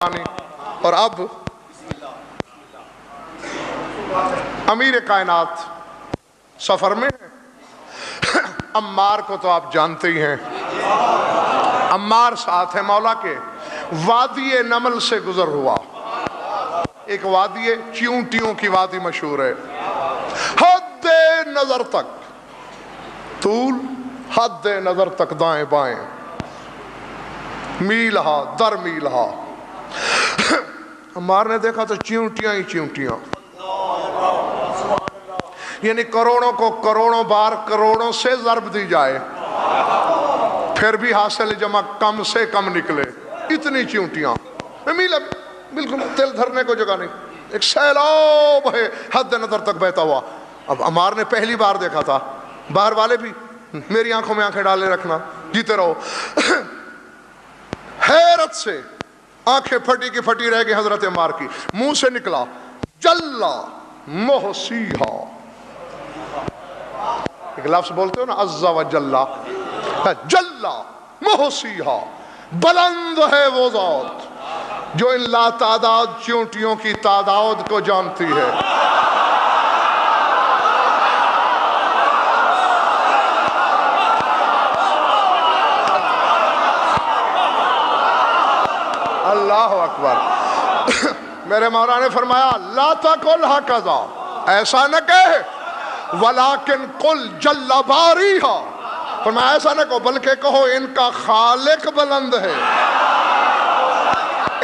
اور اب امیر کائنات سفر میں ہیں۔ عمار کو تو آپ جانتے ہی ہیں، عمار ساتھ ہے مولا کے، وادی نمل سے گزر ہوا۔ ایک وادی چیونٹیوں کی وادی مشہور ہے، حد نظر تک طول، حد نظر تک دائیں بائیں، میلہا در میلہا۔ عمار نے دیکھا تو چیونٹیاں ہی چیونٹیاں، یعنی کروڑوں کو کروڑوں بار کروڑوں سے ضرب دی جائے پھر بھی حاصل جمع کم سے کم نکلے، اتنی چیونٹیاں، میلہ بالکل دل دھرنے کو جگہ نہیں، ایک سیلاب ہے حد نظر تک بہتا ہوا۔ اب عمار نے پہلی بار دیکھا تھا، باہر والے بھی میری آنکھوں میں آنکھیں ڈالے رکھنا، جیتے رہو۔ حیرت سے آنکھیں پھٹی کی پھٹی رہ گئی حضرت عمار کی، منہ سے نکلا جلا محسیہا، ایک لفظ بولتے ہو نا عز و جلا، جلا محسیہا، بلند ہے وہ ذات جو ان لا تعداد چیونٹیوں کی تعداد کو جانتی ہے۔ اللہ اکبر۔ میرے مولا نے فرمایا لا تقل ہکذا، ایسا نہ کہے، ولیکن قل جل باریہا، فرمایا ایسا نہ کہو بلکہ کہو ان کا خالق بلند ہے،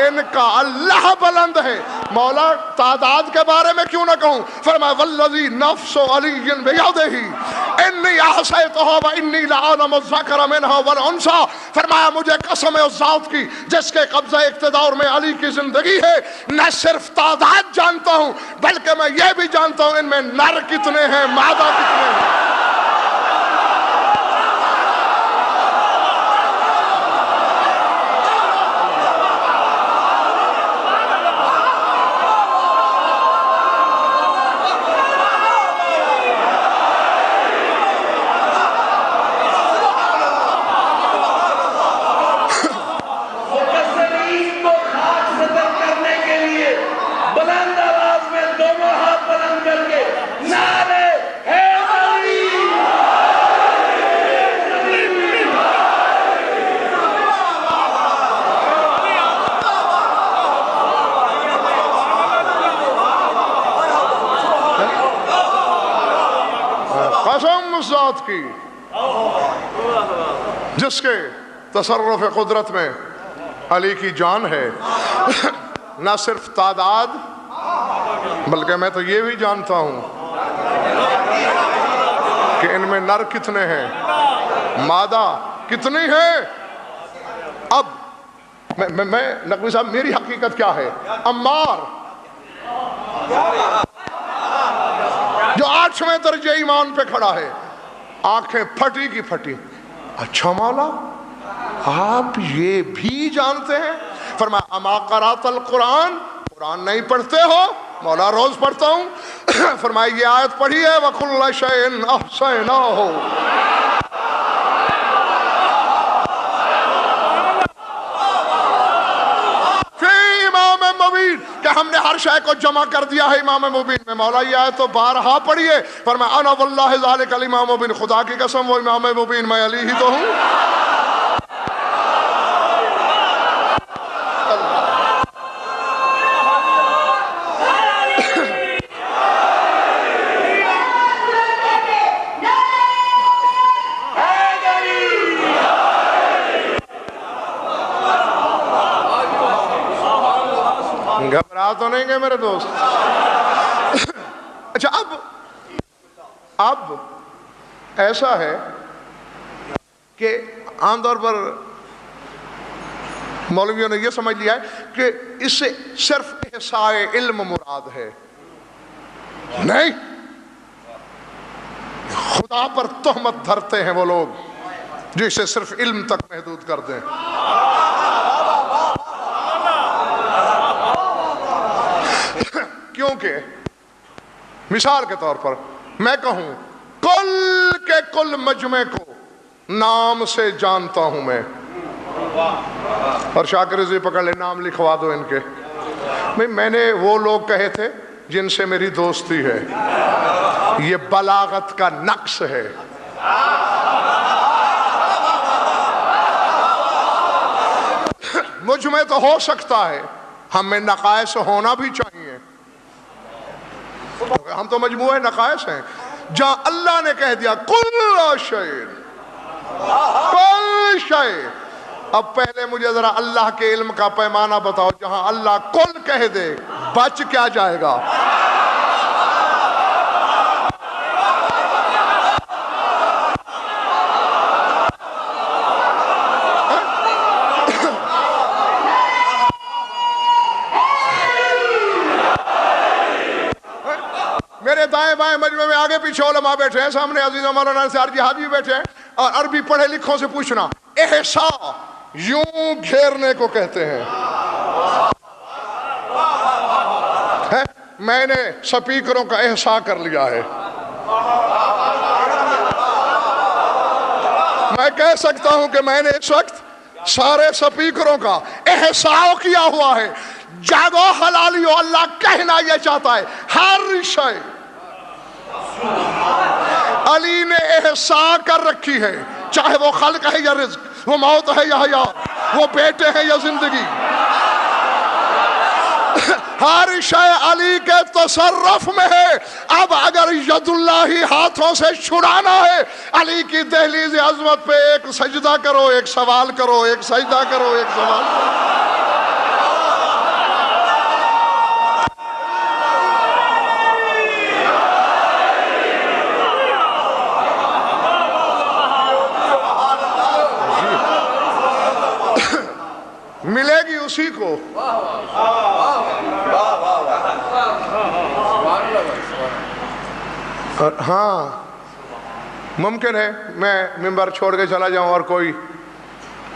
ان کا اللہ بلند ہے۔ مولا تعداد کے بارے میں کیوں نہ کہوں؟ فرمایا والذی نفس علی بیدہ انی احصیتہ و انی لعالم الذکر منہا والانثی، فرمایا مجھے قسم ہے اس ذات کی جس کے قبضہ اقتدار میں علی کی زندگی ہے، نہ صرف تعداد جانتا ہوں بلکہ میں یہ بھی جانتا ہوں ان میں نر کتنے ہیں مادہ کتنے ہیں۔ قسم اس ذات کی جس کے تصرف قدرت میں علی کی جان ہے، نہ صرف تعداد بلکہ میں تو یہ بھی جانتا ہوں کہ ان میں نر کتنے ہیں مادہ کتنی ہے۔ اب میں نقوی صاحب میری حقیقت کیا ہے؟ عمار جو 8ویں درجے ایمان پہ کھڑا ہے، آنکھیں پھٹی کی پھٹی، اچھا مولا آپ یہ بھی جانتے ہیں؟ فرمایا اما قرأت القرآن، قرآن نہیں پڑھتے ہو؟ مولا روز پڑھتا ہوں۔ فرمایا یہ آیت پڑھی ہے وَكُلَّ شَيْءٍ أَحْصَيْنَاهُ، کہ ہم نے ہر شے کو جمع کر دیا ہے امام مبین میں۔ مولا یہ آیت تو بارہا پڑھی ہے۔ فرمایا انا واللہ ذالک الامام مبین، خدا کی قسم وہ امام مبین میں علی ہی تو ہوں۔ گھبرا تو نہیں گے میرے دوست؟ اچھا اب ایسا ہے کہ عام طور پر مولویوں نے یہ سمجھ لیا ہے کہ اس سے صرف احصاء علم مراد ہے، نہیں، خدا پر تہمت دھرتے ہیں وہ لوگ جو اسے صرف علم تک محدود کر دیں۔ کیونکہ مثال کے طور پر میں کہوں کل کے کل مجمع کو نام سے جانتا ہوں میں، اور شاکر رضوی پکڑ لے نام لکھوا دو ان کے. بھئی میں نے وہ لوگ کہے تھے جن سے میری دوستی ہے. یہ بلاغت کا نقص ہے. مجھ میں تو ہو سکتا ہے, ہم میں نقائص ہونا بھی چاہیے. ہم تو مجموعہ نقائص ہیں. جہاں اللہ نے کہہ دیا کل شیء, کل شیء. اب پہلے مجھے ذرا اللہ کے علم کا پیمانہ بتاؤ, جہاں اللہ کل کہہ دے بچ کیا جائے گا؟ میرے دائیں بائیں مجمع میں آگے پیچھے علماء بیٹھے ہیں, سامنے عزیز مولانا انصار جہاد بھی بیٹھے ہیں, اور عربی پڑھے لکھوں سے پوچھنا, احساء یوں گھیرنے کو کہتے ہیں. میں نے سپیکروں کا احساء کر لیا ہے. میں کہہ سکتا ہوں کہ میں نے اس وقت سارے سپیکروں کا احساء کیا ہوا ہے. جاگو حلالیو, اللہ کہنا یہ چاہتا ہے ہر شے علی نے احساء کر رکھی ہے, چاہے وہ خلق ہے یا رزق, وہ موت ہے یا حیات, وہ بیٹے ہیں یا زندگی. ہر شے علی کے تصرف میں ہے. اب اگر ید اللہ ہاتھوں سے چھڑانا ہے, علی کی دہلیز عظمت پہ ایک سجدہ کرو, ایک سوال کرو, ایک سجدہ کرو, ایک سوال کرو. ملے گی اسی کو. ہاں ممکن ہے میں منبر چھوڑ کے چلا جاؤں اور کوئی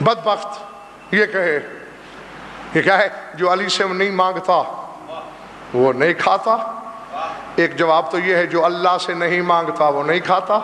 بدبخت یہ کہے, یہ کیا ہے جو علی سے نہیں مانگتا وہ نہیں کھاتا. ایک جواب تو یہ ہے جو اللہ سے نہیں مانگتا وہ نہیں کھاتا.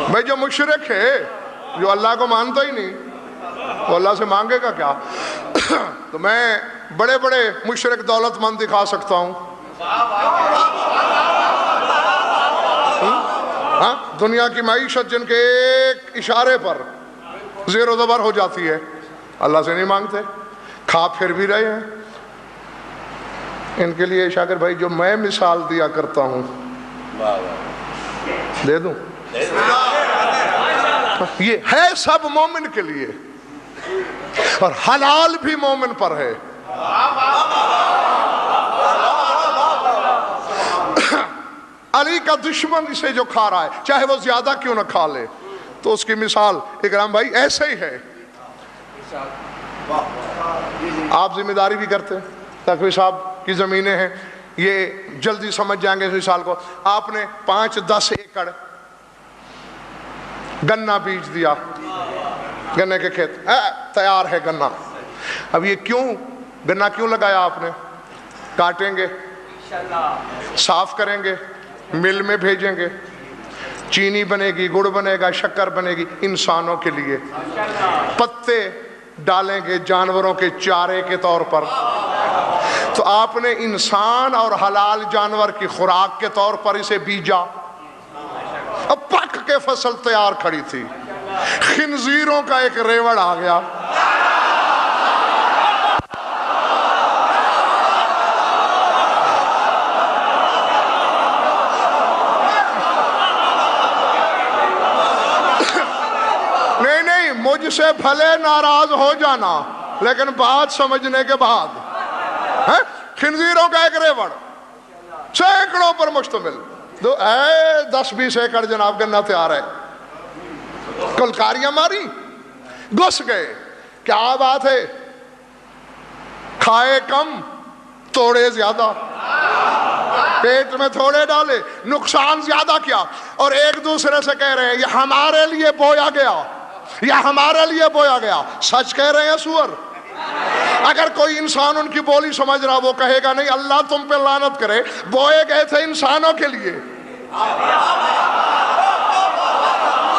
بھائی جو مشرک ہے, جو اللہ کو مانتا ہی نہیں, وہ اللہ سے مانگے گا کیا؟ تو میں بڑے بڑے مشرک دولت مند دکھا سکتا ہوں. ہاں دنیا کی معیشت جن کے ایک اشارے پر زیر و زبر ہو جاتی ہے, اللہ سے نہیں مانگتے, کھا پھر بھی رہے ہیں. ان کے لیے شاکر بھائی جو میں مثال دیا کرتا ہوں دے دوں, یہ ہے سب مومن کے لیے, اور حلال بھی مومن پر ہے. علی کا دشمن اسے جو کھا رہا ہے, چاہے وہ زیادہ کیوں نہ کھا لے, تو اس کی مثال اکرام بھائی ایسے ہی ہے. آپ ذمہ داری بھی کرتے ہیں, تقوی صاحب کی زمینیں ہیں, یہ جلدی سمجھ جائیں گے اس مثال کو. آپ نے 5-10 ایکڑ گنا بیج دیا, گنے کے کھیت تیار ہے گنا. اب یہ کیوں گنا کیوں لگایا آپ نے؟ کاٹیں گے, صاف کریں گے, مل میں بھیجیں گے, چینی بنے گی, گڑ بنے گا, شکر بنے گی انسانوں کے لیے. پتے ڈالیں گے جانوروں کے چارے کے طور پر. تو آپ نے انسان اور حلال جانور کی خوراک کے طور پر اسے بیجا. اب پک کے فصل تیار کھڑی تھی, خنزیروں کا ایک ریوڑ آ گیا. نہیں مجھ سے بھلے ناراض ہو جانا, لیکن بات سمجھنے کے بعد. خنزیروں کا ایک ریوڑ سینکڑوں پر مشتمل, 10-20 ایکڑ جناب گنا تیار ہے. کلکاریاں ماری, گھس گئے. کیا بات ہے, کھائے کم توڑے زیادہ. پیٹ میں تھوڑے ڈالے، نقصان زیادہ کیا، اور ایک دوسرے سے کہہ رہے ہیں یہ ہمارے لیے بویا گیا، یا ہمارے لیے بویا گیا۔ سچ کہہ رہے ہیں سور؟ اگر کوئی انسان ان کی بولی سمجھ رہا وہ کہے گا نہیں اللہ تم پہ لعنت کرے، بوئے گئے تھے انسانوں کے لیے،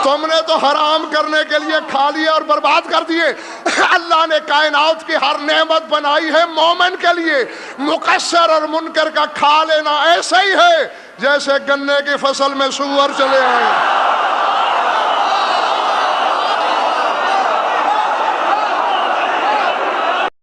تم نے تو حرام کرنے کے لیے کھا لیے اور برباد کر دیے۔ اللہ نے کائنات کی ہر نعمت بنائی ہے مومن کے لیے۔ مقصر اور منکر کا کھا لینا ایسا ہی ہے جیسے گنے کی فصل میں سور چلے آئے۔